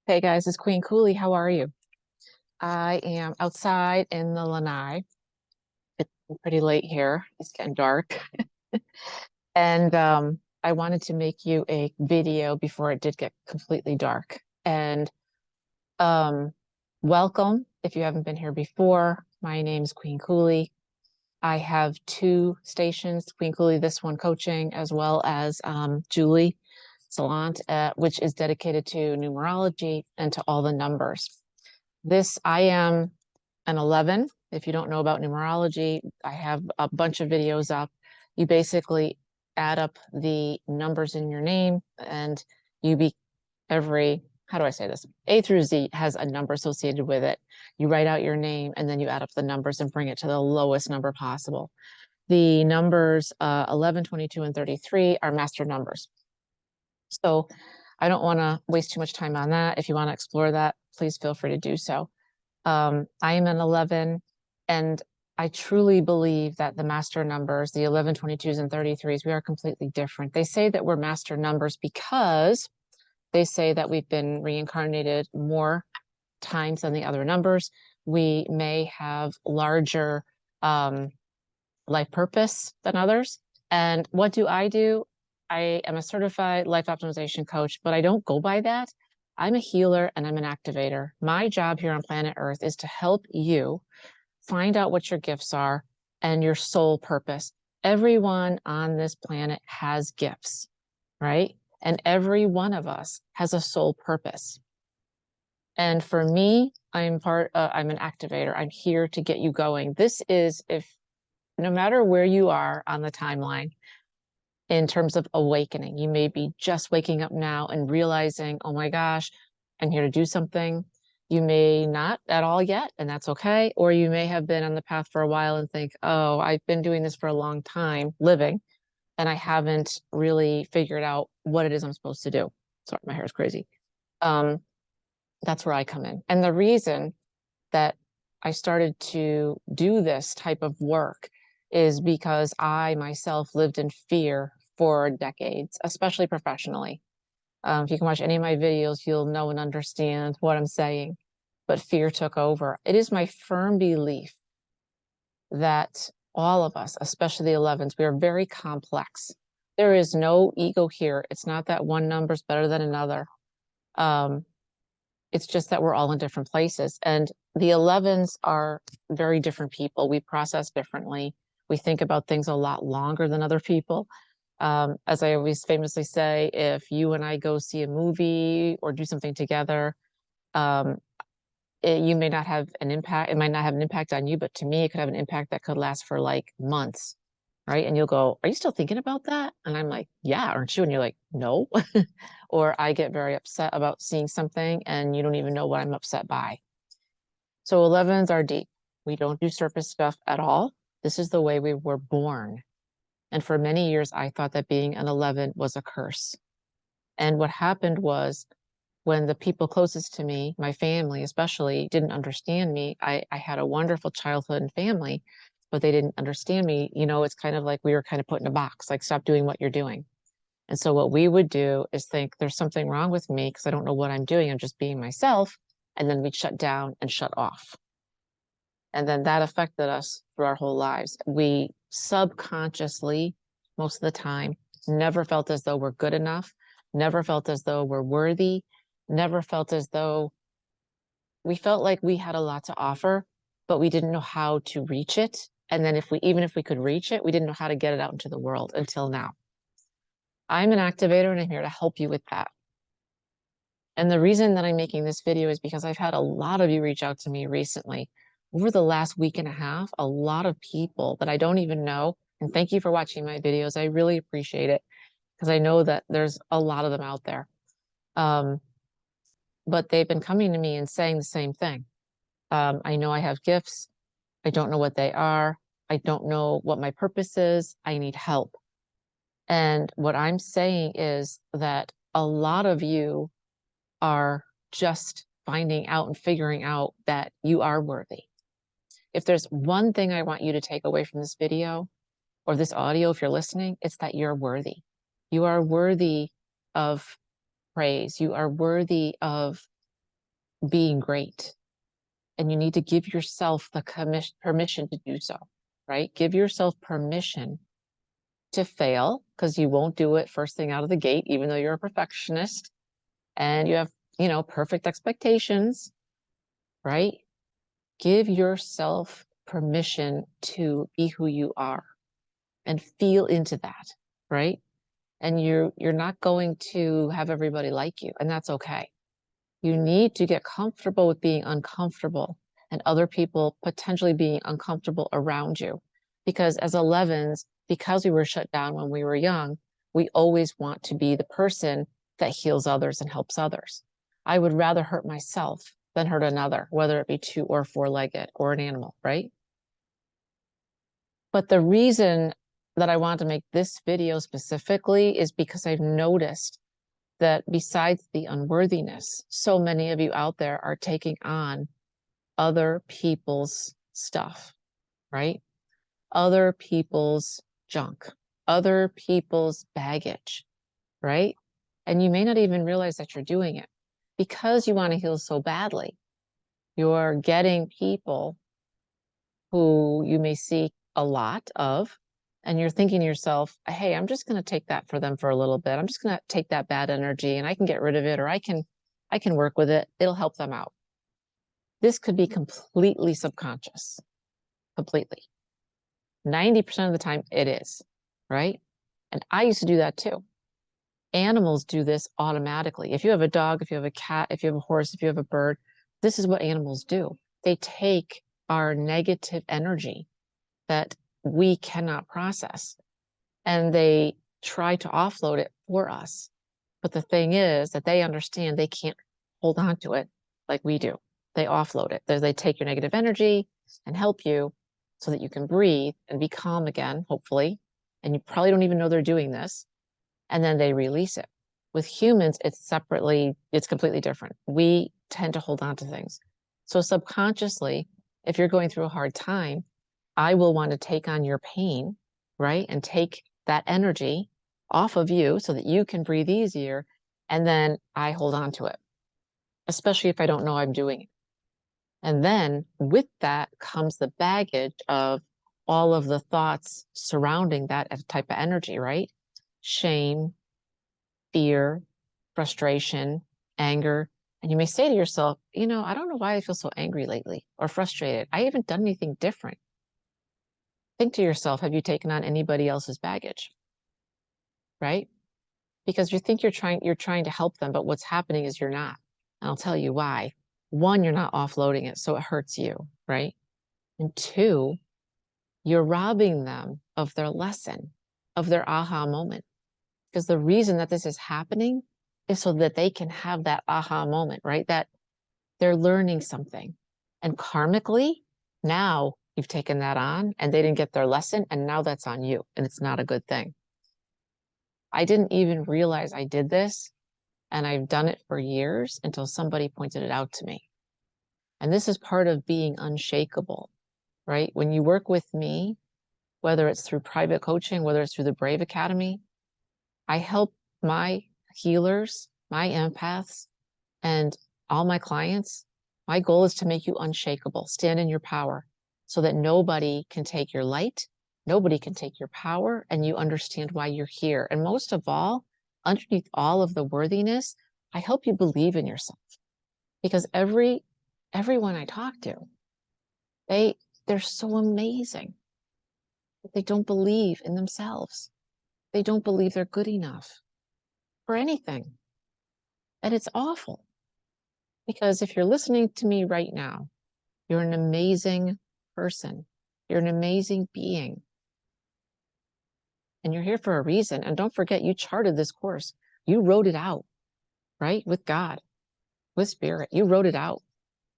Hey guys, it's Queen Kuli. How are you? I am outside in the lanai. It's pretty late here. It's getting dark. And I wanted to make you a video before it did get completely dark. And um, welcome if you haven't been here before. My name is Queen Kuli. I have two stations, Queen Kuli, this one coaching, as well as Julie Saillant, which is dedicated to numerology and to all the numbers. I am an 11. If you don't know about numerology, I have a bunch of videos up. You basically add up the numbers in your name and you be how do I say this? A through Z has a number associated with it. You write out your name and then you add up the numbers and bring it to the lowest number possible. The numbers 11, 22, and 33 are master numbers. So I don't want to waste too much time on that. If you want to explore that, please feel free to do so. I am an 11, and I truly believe that the master numbers, the 11, 22s, and 33s, we are completely different. They say that we're master numbers because they say that we've been reincarnated more times than the other numbers. We may have larger life purpose than others. And what do? I am a certified life optimization coach, but I don't go by that. I'm a healer and I'm an activator. My job here on planet Earth is to help you find out what your gifts are and your soul purpose. Everyone on this planet has gifts, right? And every one of us has a soul purpose. And for me, I'm an activator. I'm here to get you going. This is no matter where you are on the timeline, in terms of awakening. You may be just waking up now and realizing, oh my gosh, I'm here to do something. You may not at all yet, and that's okay. Or you may have been on the path for a while and think, oh, I've been doing this for a long time, living, and I haven't really figured out what it is I'm supposed to do. Sorry, my hair is crazy. That's where I come in. And the reason that I started to do this type of work is because I myself lived in fear for decades, especially professionally. If you can watch any of my videos, you'll know and understand what I'm saying. But fear took over. It is my firm belief that all of us, especially the 11s, we are very complex. There is no ego here. It's not that one number is better than another. It's just that we're all in different places. And the 11s are very different people. We process differently. We think about things a lot longer than other people. As I always famously say, if you and I go see a movie or do something together, you may not have an impact. It might not have an impact on you, but to me, it could have an impact that could last for like months, right? And you'll go, "Are you still thinking about that?" And I'm like, "Yeah, aren't you?" And you're like, "No." Or I get very upset about seeing something and you don't even know what I'm upset by. So 11s are deep. We don't do surface stuff at all. This is the way we were born. And for many years, I thought that being an 11 was a curse. And what happened was when the people closest to me, my family especially, didn't understand me, I had a wonderful childhood and family, but they didn't understand me. You know, it's kind of like we were kind of put in a box, like, stop doing what you're doing. And so what we would do is think there's something wrong with me because I don't know what I'm doing. I'm just being myself. And then we'd shut down and shut off. And then that affected us through our whole lives. We subconsciously, most of the time, never felt as though we're good enough, never felt as though we're worthy, never felt as though we felt like we had a lot to offer, but we didn't know how to reach it. And then even if we could reach it, we didn't know how to get it out into the world until now. I'm an activator and I'm here to help you with that. And the reason that I'm making this video is because I've had a lot of you reach out to me recently. Over the last week and a half, a lot of people that I don't even know. And thank you for watching my videos. I really appreciate it because I know that there's a lot of them out there. But they've been coming to me and saying the same thing. I know I have gifts. I don't know what they are. I don't know what my purpose is. I need help. And what I'm saying is that a lot of you are just finding out and figuring out that you are worthy. If there's one thing I want you to take away from this video or this audio, if you're listening, it's that you're worthy. You are worthy of praise. You are worthy of being great. And you need to give yourself the permission to do so, right? Give yourself permission to fail, because you won't do it first thing out of the gate, even though you're a perfectionist and you have, perfect expectations, right? Give yourself permission to be who you are and feel into that, right? And you're not going to have everybody like you, and that's okay. You need to get comfortable with being uncomfortable and other people potentially being uncomfortable around you. Because as 11s, because we were shut down when we were young, we always want to be the person that heals others and helps others. I would rather hurt myself than hurt another, whether it be 2 or 4-legged or an animal, right? But the reason that I wanted to make this video specifically is because I've noticed that besides the unworthiness, so many of you out there are taking on other people's stuff, right? Other people's junk, other people's baggage, right? And you may not even realize that you're doing it because you want to heal so badly. You're getting people who you may see a lot of, and you're thinking to yourself, hey, I'm just going to take that for them for a little bit. I'm just going to take that bad energy and I can get rid of it, or I can work with it. It'll help them out. This could be completely subconscious, completely. 90% of the time it is, right? And I used to do that too. Animals do this automatically. If you have a dog, if you have a cat, if you have a horse, if you have a bird, this is what animals do. They take our negative energy that we cannot process, and they try to offload it for us. But the thing is that they understand they can't hold on to it like we do. They offload it. They take your negative energy and help you so that you can breathe and be calm again, hopefully. And you probably don't even know they're doing this. And then they release it. With humans, it's completely different. We tend to hold on to things. So subconsciously, if you're going through a hard time, I will want to take on your pain, right? And take that energy off of you so that you can breathe easier. And then I hold on to it, especially if I don't know I'm doing it. And then with that comes the baggage of all of the thoughts surrounding that type of energy, right? Shame, fear, frustration, anger. And you may say to yourself, I don't know why I feel so angry lately or frustrated. I haven't done anything different. Think to yourself, have you taken on anybody else's baggage? Right? Because you think you're trying to help them, but what's happening is you're not. And I'll tell you why. 1, you're not offloading it, so it hurts you, right? And 2, you're robbing them of their lesson, of their aha moment. Because the reason that this is happening is so that they can have that aha moment, right? That they're learning something. And karmically, now you've taken that on and they didn't get their lesson, and now that's on you, and it's not a good thing. I didn't even realize I did this, and I've done it for years until somebody pointed it out to me. And this is part of being unshakable, right? When you work with me, whether it's through private coaching, whether it's through the Brave Academy, I help my healers, my empaths, and all my clients. My goal is to make you unshakable, stand in your power, so that nobody can take your light, nobody can take your power, and you understand why you're here. And most of all, underneath all of the worthiness, I help you believe in yourself. Because everyone I talk to, they're so amazing, but they don't believe in themselves. They don't believe they're good enough for anything. And it's awful. Because if you're listening to me right now, you're an amazing person. You're an amazing being. And you're here for a reason. And don't forget, you charted this course. You wrote it out, right? With God, with spirit. You wrote it out.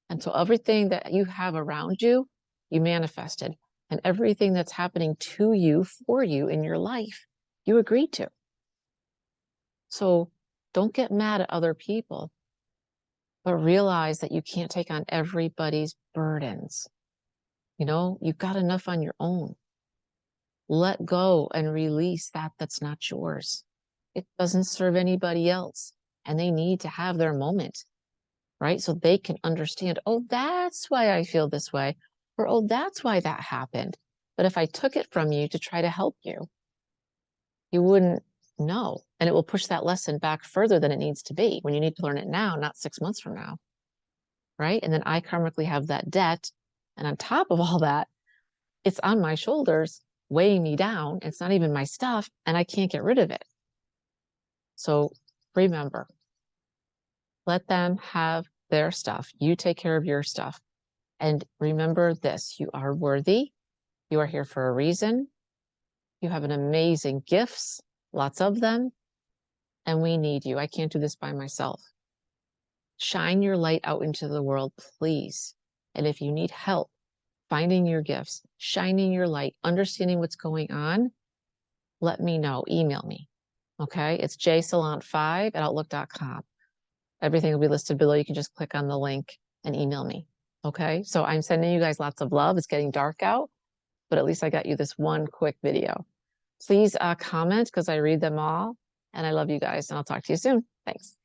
And so everything that you have around you, you manifested. And everything that's happening to you, for you in your life, you agreed to. So don't get mad at other people, but realize that you can't take on everybody's burdens. You've got enough on your own. Let go and release that's not yours. It doesn't serve anybody else, and they need to have their moment, right? So they can understand, oh, that's why I feel this way, or oh, that's why that happened. But if I took it from you to try to help you, you wouldn't know. And it will push that lesson back further than it needs to be when you need to learn it now, not 6 months from now, right? And then I karmically have that debt. And on top of all that, it's on my shoulders, weighing me down. It's not even my stuff, and I can't get rid of it. So remember, let them have their stuff. You take care of your stuff. And remember this, you are worthy. You are here for a reason. You have an amazing gifts, lots of them, and we need you. I can't do this by myself. Shine your light out into the world, please. And if you need help finding your gifts, shining your light, understanding what's going on, let me know. Email me. Okay. It's jsaillant5@outlook.com. Everything will be listed below. You can just click on the link and email me. Okay. So I'm sending you guys lots of love. It's getting dark out, but at least I got you this one quick video. Please comment because I read them all and I love you guys and I'll talk to you soon. Thanks.